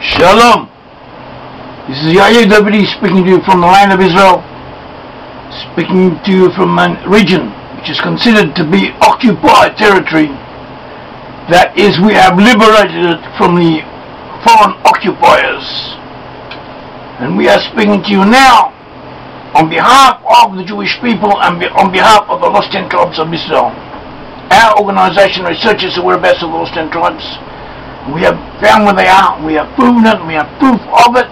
Shalom. This is Yair Davidiy speaking to you from the land of Israel, speaking to you from a region which is considered to be occupied territory. That is, we have liberated it from the foreign occupiers. And we are speaking to you now on behalf of the Jewish people and on behalf of the lost 10 tribes of Israel. Our organization researches the whereabouts of the lost 10 tribes. We have found where they are, we have proven it, we have proof of it,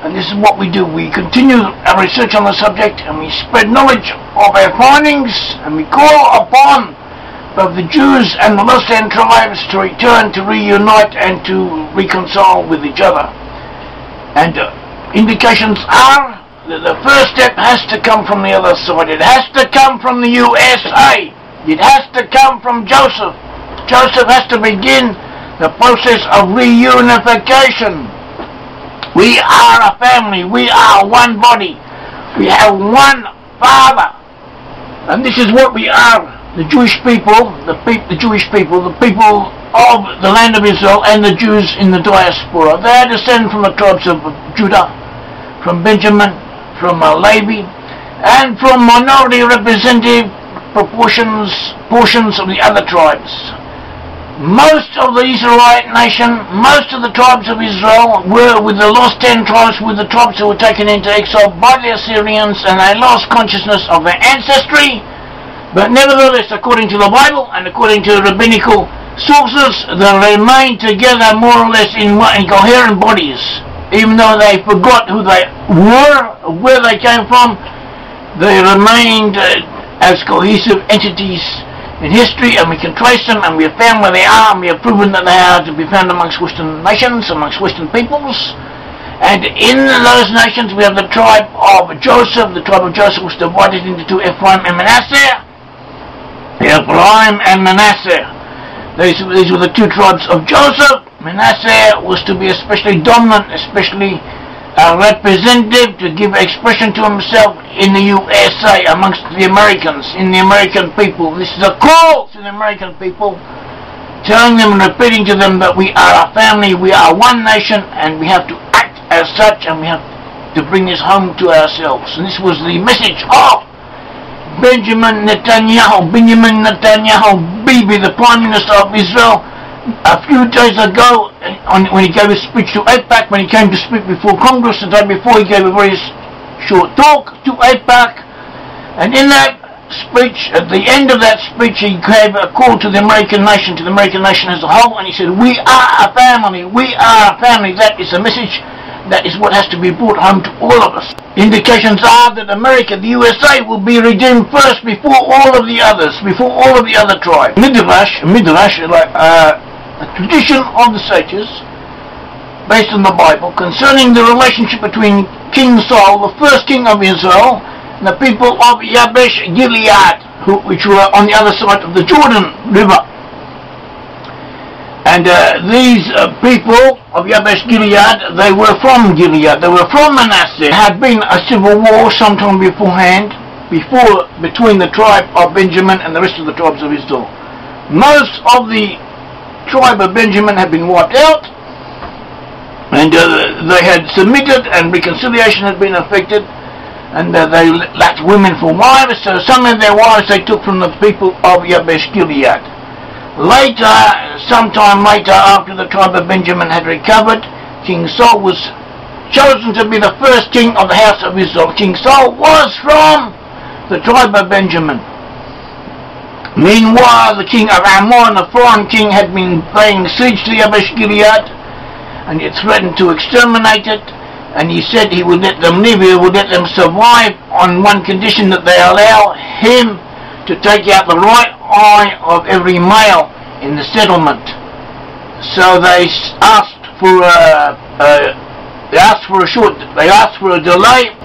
and this is what we do. We continue our research on the subject, and we spread knowledge of our findings, and we call upon both the Jews and the lost 10 tribes to return, to reunite, and to reconcile with each other. And indications are that the first step has to come from the other side. It has to come from the USA. It has to come from Joseph. Joseph has to begin the process of reunification. We are a family. We are one body. We have one Father. And this is what we are. The Jewish people, the people of the land of Israel, and the Jews in the diaspora. They are descended from the tribes of Judah, from Benjamin, from Levi, and from minority representative portions of the other tribes. Most of the Israelite nation, most of the tribes of Israel were with the lost 10 tribes, with the tribes who were taken into exile by the Assyrians, and they lost consciousness of their ancestry. But nevertheless, according to the Bible and according to rabbinical sources, they remained together more or less in coherent bodies. Even though they forgot who they were, where they came from, they remained as cohesive entities in history, and we can trace them, and we have found where they are, and we have proven that they are to be found amongst Western nations, amongst Western peoples. And in those nations we have the tribe of Joseph. The tribe of Joseph was divided into two, Ephraim and Manasseh. Ephraim and Manasseh. These were the two tribes of Joseph. Manasseh was to be especially dominant, especially representative, to give expression to himself in the USA, amongst the Americans, in the American people. This is a call to the American people, telling them and repeating to them that we are a family, we are one nation, and we have to act as such, and we have to bring this home to ourselves. And this was the message of Benjamin Netanyahu, Bibi, the Prime Minister of Israel, a few days ago, when he gave a speech to AIPAC, when he came to speak before Congress the day before, he gave a very short talk to AIPAC, and in that speech, at the end of that speech, he gave a call to the American nation, as a whole, and he said, we are a family, we are a family. That is a message, that is what has to be brought home to all of us. Indications are that America, the USA, will be redeemed first before all of the others, before all of the other tribes. Midrash, like a tradition of the sages, based on the Bible, concerning the relationship between King Saul, the first king of Israel, and the people of Yabesh Gilead, which were on the other side of the Jordan River. And these people of Yabesh Gilead, they were from Gilead, they were from Manasseh. There had been a civil war sometime beforehand, between the tribe of Benjamin and the rest of the tribes of Israel. Most of the tribe of Benjamin had been wiped out, and they had submitted, and reconciliation had been effected, and they lacked women for wives, so some of their wives they took from the people of Yabesh Gilead. Later, sometime later, after the tribe of Benjamin had recovered, King Saul was chosen to be the first king of the house of Israel. King Saul was from the tribe of Benjamin. Meanwhile, the king of Ammon, the foreign king, had been laying siege to Yabesh Gilead, and he had threatened to exterminate it, and he said he would let them live, he would let them survive on one condition, that they allow him to take out the right eye of every male in the settlement. So they asked for a delay.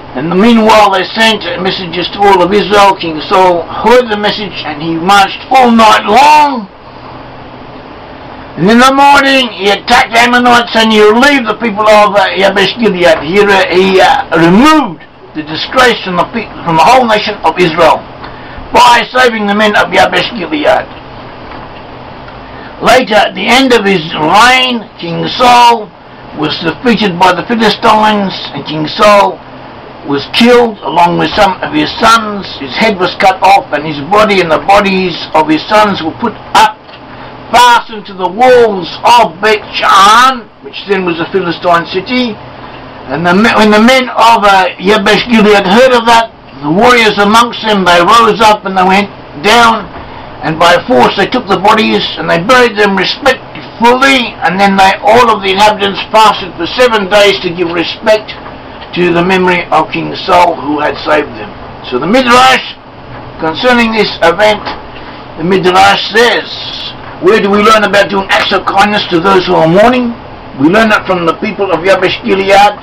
And meanwhile they sent messages to all of Israel. King Saul heard the message, and he marched all night long. And in the morning he attacked the Ammonites, and he relieved the people of Yabesh Gilead. He removed the disgrace from the whole nation of Israel by saving the men of Yabesh Gilead. Later, at the end of his reign, King Saul was defeated by the Philistines, and King Saul was killed along with some of his sons. His head was cut off, and his body and the bodies of his sons were put up, fastened to the walls of Brit-Am, which then was a Philistine city. And when the men of Yabesh Gilead heard of that, the warriors amongst them, they rose up and they went down, and by force they took the bodies and they buried them respectfully, and then all of the inhabitants fasted for 7 days to give respect to the memory of King Saul who had saved them. So the Midrash, concerning this event, the Midrash says, where do we learn about doing acts of kindness to those who are mourning? We learn that from the people of Yabesh Gilead,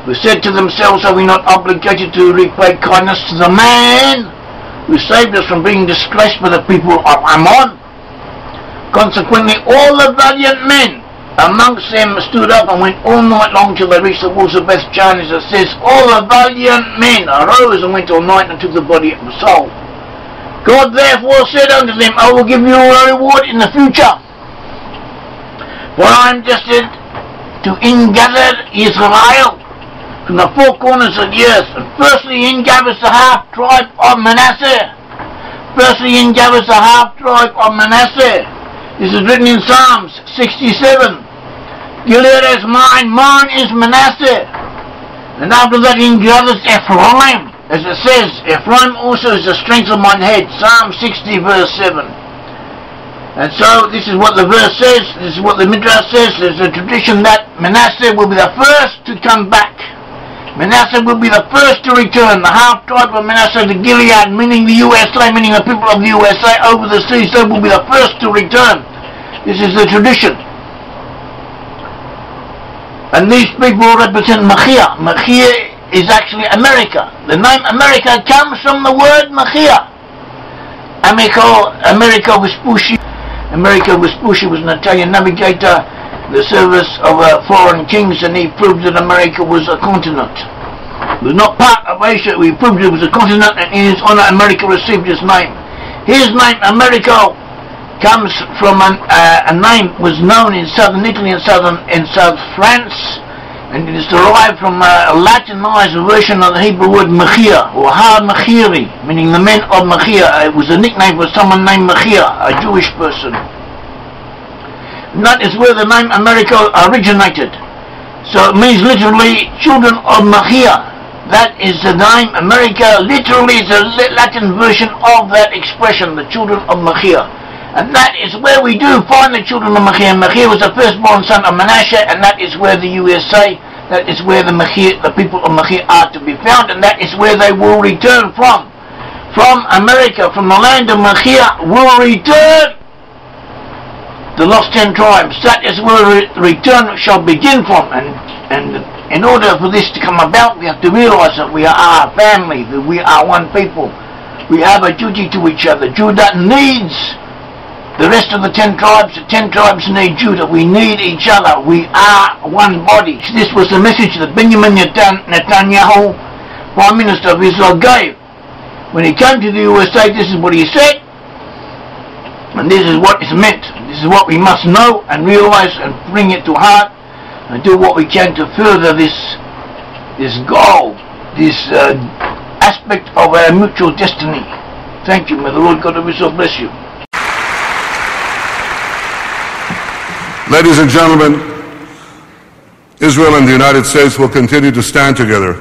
who said to themselves, are we not obligated to repay kindness to the man who saved us from being disgraced by the people of Ammon? Consequently, all the valiant men amongst them stood up and went all night long till they reached the walls of Beth-Jan. As it says, all the valiant men arose and went all night and took the body of Saul. God therefore said unto them, I will give you a reward in the future, for I am destined to ingather Israel from the four corners of the earth. And firstly ingathers the half tribe of Manasseh. Firstly ingathers the half tribe of Manasseh. This is written in Psalms 67. Gilead is mine, mine is Manasseh. And after that ingathers Ephraim. As it says, Ephraim also is the strength of mine head. Psalm 60 verse 7. And so this is what the verse says, this is what the Midrash says. There's a tradition that Manasseh will be the first to come back. Manasseh will be the first to return. The half tribe of Manasseh to Gilead, meaning the USA, meaning the people of the USA over the seas, they will be the first to return. This is the tradition. And these people represent Machir. Machir is actually America. The name America comes from the word Machir. America Vespucci. America Vespucci was an Italian navigator, the service of foreign kings, and he proved that America was a continent. It was not part of Asia. We proved it was a continent, and in his honor America received his name. His name America comes from a name was known in southern Italy and south France, and it is derived from a Latinized version of the Hebrew word Machir, or Ha-Machiri, meaning the men of Machir. It was a nickname for someone named Machir, a Jewish person. And that is where the name America originated. So it means literally children of Machir. That is the name America, literally is a Latin version of that expression, the children of Machir. And that is where we do find the children of Machir. Machir was the firstborn son of Manasseh, and that is where the USA, that is where the people of Machir are to be found, and that is where they will return from. From America, from the land of Machir, will return the lost 10 tribes. That is where the return shall begin from. And in order for this to come about, we have to realize that we are a family, that we are one people. We have a duty to each other. Judah needs the rest of the 10 tribes. The 10 tribes need Judah. We need each other. We are one body. This was the message that Benjamin Netanyahu, Prime Minister of Israel, gave. When he came to the USA, this is what he said. And this is what is meant. This is what we must know and realize and bring it to heart and do what we can to further this goal, this aspect of our mutual destiny. Thank you. May the Lord God of Israel bless you. Ladies and gentlemen, Israel and the United States will continue to stand together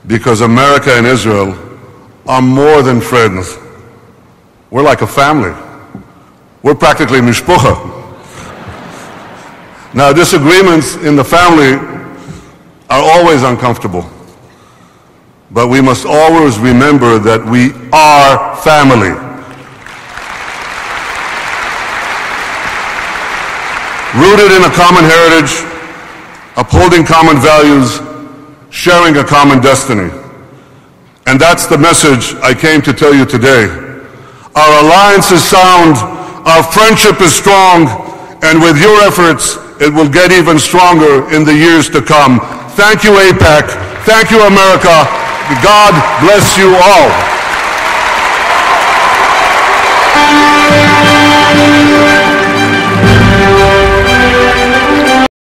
because America and Israel are more than friends. We're like a family. We're practically mishpucha. Now, disagreements in the family are always uncomfortable, but we must always remember that we are family. Rooted in a common heritage, upholding common values, sharing a common destiny. And that's the message I came to tell you today. Our alliance is sound, our friendship is strong, and with your efforts, it will get even stronger in the years to come. Thank you, AIPAC. Thank you, America. God bless you all.